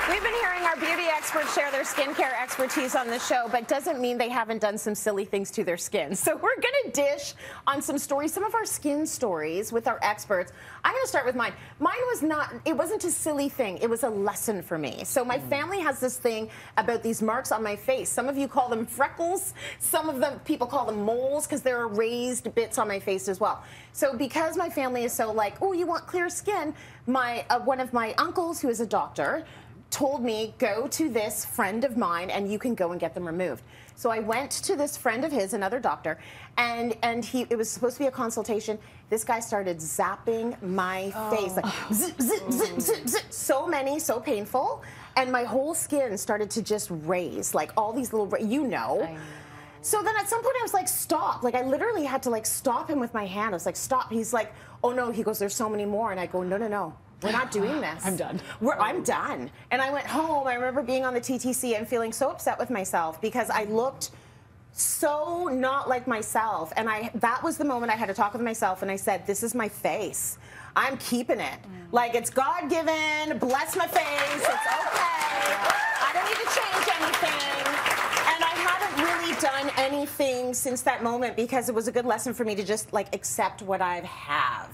We've been hearing our beauty experts share their skincare expertise on the show, but doesn't mean they haven't done some silly things to their skin. So we're going to dish on some stories, some of our skin stories with our experts. I'm going to start with mine. Mine was not, it wasn't a silly thing. It was a lesson for me. So my family has this thing about these marks on my face. Some of you call them freckles. Some of them, people call them moles because there are raised bits on my face as well. So because my family is so like, oh, you want clear skin, one of my uncles, who is a doctor, told me, go to this friend of mine and you can go and get them removed. So I went to this friend of his, another doctor, and it was supposed to be a consultation. This guy started zapping my face, like zip, zip, zip, zip, zip. So many, so painful. And my whole skin started to just raise, like all these little, you know. So then at some point I was like, stop. Like I literally had to like stop him with my hand. I was like, stop. He's like, oh no. He goes, there's so many more. And I go, no, no, no. We're not doing this. I'm done. I'm done. And I went home. I remember being on the TTC and feeling so upset with myself because I looked so not like myself. And that was the moment I had to talk with myself. And I said, this is my face. I'm keeping it. Like it's God-given. Bless my face. It's okay. I don't need to change anything. And I haven't really done anything since that moment because it was a good lesson for me to just like accept what I have.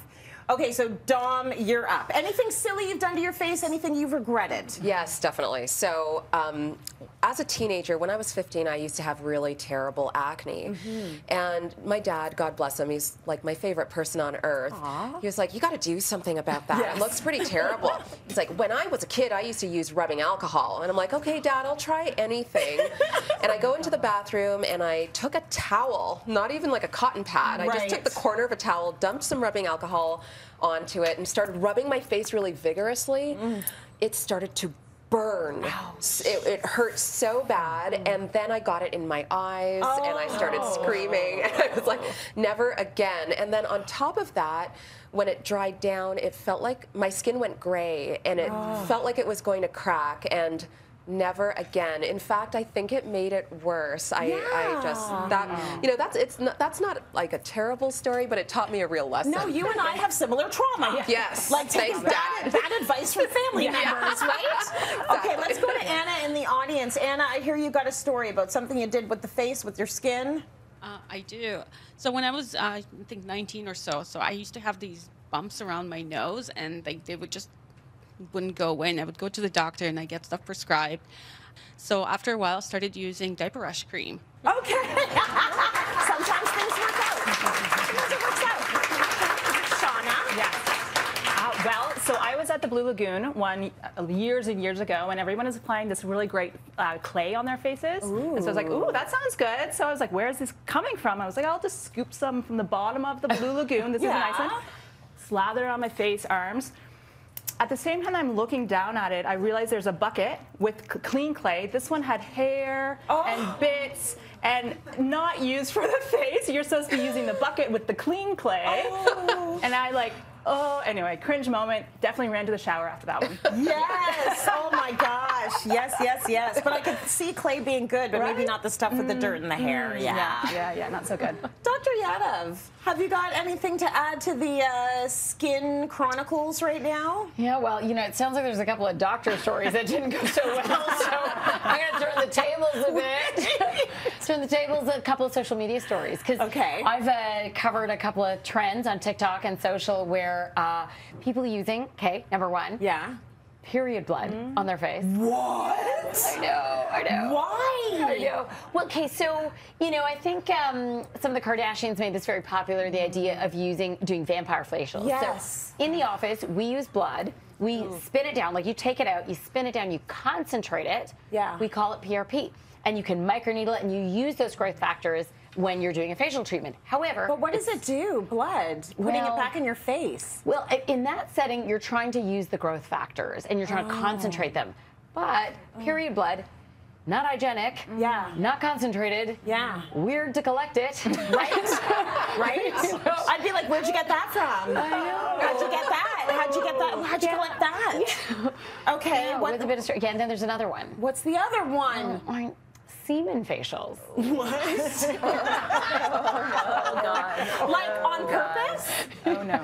Okay, so Dom, you're up. Anything silly you've done to your face? Anything you've regretted? Yes, definitely. So as a teenager, when I was 15, I used to have really terrible acne. And my dad, God bless him, he's like my favorite person on earth. He was like, you got to do something about that. Yes. It looks pretty terrible. He's like, when I was a kid, I used to use rubbing alcohol. And I'm like, okay, Dad, I'll try anything. And I go into the bathroom and I took a towel, not even like a cotton pad. I just took the corner of a towel, dumped some rubbing alcohol onto it and started rubbing my face really vigorously. It started to burn. It hurt so bad, and then I got it in my eyes and I started screaming and I was like, never again. And then on top of that, when it dried down, it felt like my skin went gray and it felt like it was going to crack, and never again. In fact, I think it made it worse. That's not like a terrible story, but it taught me a real lesson. No, you and I have similar trauma. Yes. Like taking bad advice from family members, right? Okay, let's go to Anna in the audience. Anna, I hear you got a story about something you did with the face, with your skin. I do. So when I was, I think 19 or so, I used to have these bumps around my nose, and they would just wouldn't go away, and I would go to the doctor and I get stuff prescribed. So after a while I started using diaper rash cream. Okay. Sometimes things work out. Sometimes it works out. Shauna? Yes. Well, so I was at the Blue Lagoon years and years ago, and everyone is applying this really great clay on their faces. And so I was like, ooh, that sounds good. So I was like, where is this coming from? I was like, I'll just scoop some from the bottom of the Blue Lagoon. This is a nice one. Slather it on my face, arms. At the same time I'm looking down at it, I realized there's a bucket with clean clay. This one had hair and bits and not used for the face. You're supposed to be using the bucket with the clean clay. And I like, anyway, cringe moment. Definitely ran to the shower after that one. Yes. Oh my gosh. Yes, yes, yes. But I could see clay being good, but maybe not the stuff with the dirt and the hair. Yeah, not so good. Dr. Yadav, have you got anything to add to the skin chronicles right now? Yeah, well, you know, it sounds like there's a couple of doctor stories that didn't go so well, so I'm going to turn the tables a bit. Turn the tables a couple of social media stories, because I've covered a couple of trends on TikTok and social where people using, number one, period blood on their face. What? I know. Why? I know. Well, okay, so, you know, I think some of the Kardashians made this very popular, the idea of doing vampire facials. Yes. So in the office, we use blood. We spin it down, like you take it out, you spin it down, you concentrate it. Yeah. We call it PRP. And you can microneedle it, and you use those growth factors when you're doing a facial treatment. However, but what does it do, blood? Putting it back in your face? Well, in that setting, you're trying to use the growth factors, and you're trying to concentrate them. But period blood, not hygienic, not concentrated, weird to collect it, right? Right? I'd be like, where'd you get that from? I know. How'd you get that? How'd you get that? How'd you collect that? Okay. With a bit of and then there's another one. What's the other one? Semen facials. What? Oh, God. Like on purpose? Oh, no.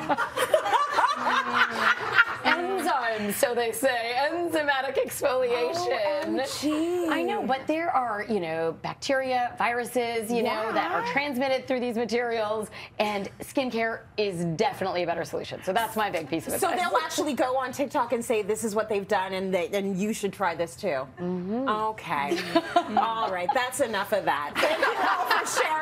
Enzymes. times, so they say, enzymatic exfoliation. OMG. I know, but there are, you know, bacteria, viruses, you know, that are transmitted through these materials, and skincare is definitely a better solution. So that's my big piece of advice. So they'll actually go on TikTok and say this is what they've done, and you should try this too. Okay. All right, that's enough of that. Thank you all for sharing.